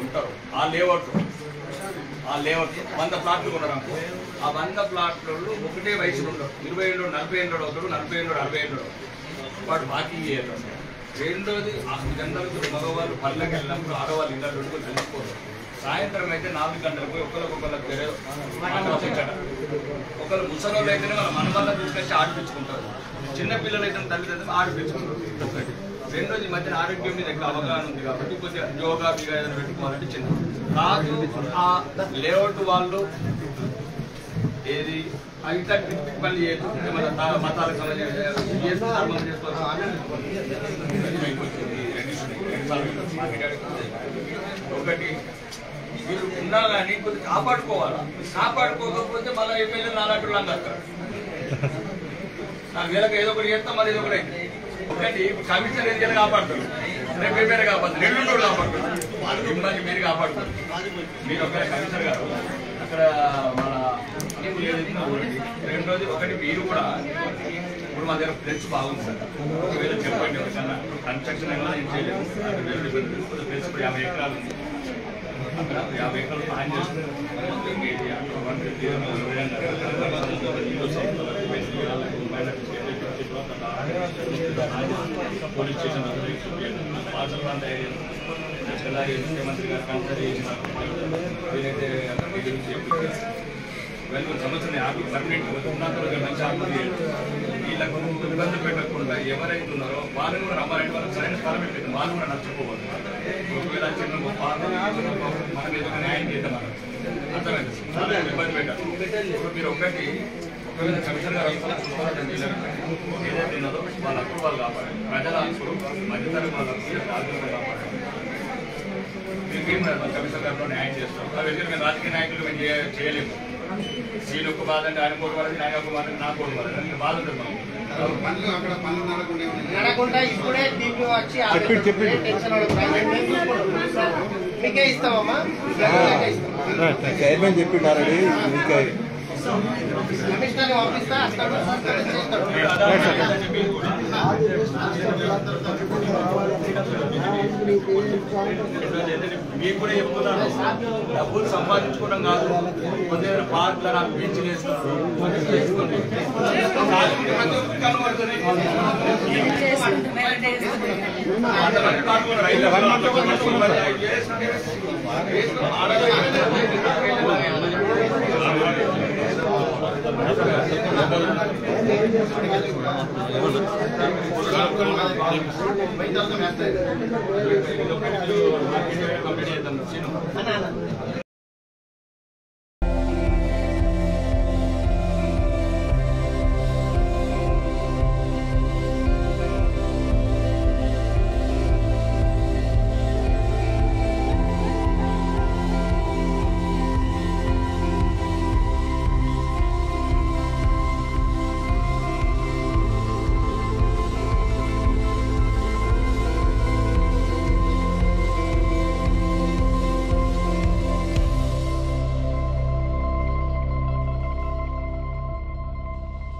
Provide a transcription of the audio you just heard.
ఉంటారు ఆ లేఅవుట్ 100 ప్లాట్లు కొనడానికి ఆ 100 ప్లాట్లలో ఒకటే వయసులో ఉండరు 20 ఏళ్ళు 40 ఏళ్ళు అవుతాడు 40 ఏళ్ళు 60 ఏళ్ళు వాడు బాకీ చేయరు. రెండోది ఆ జనరల్కి మగవాళ్ళు పళ్ళకి వెళ్ళినప్పుడు ఆడవాళ్ళు ఇంకా రెండు కలిసిపోతారు. సాయంత్రం అయితే 4 గంటలకు ఒకరికి ఒకరు ముసలోళ్ళు అయితేనే వాళ్ళ మనవాళ్ళ తీసుకొచ్చి ఆడిపించుకుంటారు. చిన్నపిల్లలు అయితే తల్లిదండ్రులు ఆడిపించుకుంటారు. ఒకటి రెండోది ఈ మధ్యన ఆరోగ్యం మీద ఎక్కువ అవగాహన ఉంది కాబట్టి కొద్దిగా యోగా బిగా ఏదైనా పెట్టుకోవాలంటే చిన్న కాదు. ఆ లేఅవుట్ వాళ్ళు ఏది ఇంకా మళ్ళీ మన మతాలకు ఒకటి మీరు ఉన్నా కానీ కొద్దిగా కాపాడుకోవాలి. కాపాడుకోకపోతే మళ్ళీ ఎమ్మెల్యే నాలాంటి అందరు నాకు వేలకు ఏదో ఒకటి చేస్తాం మరి ఏదో ఒకటి అయితే ఒకటి కమిషనర్ ఏం చేయాలి కాపాడుతారు. రేపు పేరు కాపాడుతారు 2 రోజులు కాపాడుతారు. మిమ్మల్ని మీరు కాపాడుతారు. మీరు ఒక కమిషనర్ గారు అక్కడ మన రెండోది ఒకటి మీరు కూడా ఇప్పుడు మా దగ్గర ఫ్రెండ్స్ బాగుంది సార్. ఒకవేళ చెప్పండి ఎవరికన్నా కన్స్ట్రక్షన్ అయినా ఏం చేయలేదు. ఫ్రెండ్స్ 50 ఎకరాలు ఉంది. అక్కడ 50 ఎకరాలు ప్లాన్ చేస్తున్నారు. పోలీస్ స్టేషన్ పార్సల్ ప్రాంత ఏరియా అలాగే ముఖ్యమంత్రి గారు కన్సల్ట్ చేసిన వీలైతే సంవత్సరం ఆకు పర్మనెంట్ ఉన్నత మంచి ఆకు వీళ్ళకు ఇబ్బంది పెట్టకుండా ఎవరైతే ఉన్నారో వాళ్ళని కూడా రమ్మాలంటే వాళ్ళకి సరైన స్థలం పెట్టింది. వాళ్ళు కూడా నచ్చకపోవాలి. ఒకవేళ చిన్న గొప్ప మనం ఏదో న్యాయం చేద్దాం అర్థమైంది. ఇబ్బంది పెట్టారు. మీరు ఒకటి ఒకవేళ కమిషనర్ గారు ఏదైతే ఉన్నదో వాళ్ళ హక్కులు వాళ్ళు కాపాడాలి. ప్రజల హక్కులు మధ్యతరగతి వాళ్ళ హక్కులు కాపాడాలి. మీకేం కమిషనర్ గారిలో న్యాయం చేస్తాం. అవి మేము రాజకీయ నాయకులు మేము చేయలేము. నేను ఒక బాధ అంటే ఆయన కోటి వాళ్ళకి ఆయన ఒక బాధ నా కోటి వాళ్ళకి బాధ ఉంటుంది. మీకే ఇస్తామమ్మా చైర్మన్ చెప్పిండారండి కమిషనర్ పంపిస్తా మీకు కూడా చెప్తున్నాను డబ్బులు సంపాదించుకోవడం కాదు. కొంత పార్క్లో నాకు బీచ్ వేసుకోండి కంప్లీట్ చేద్దాం.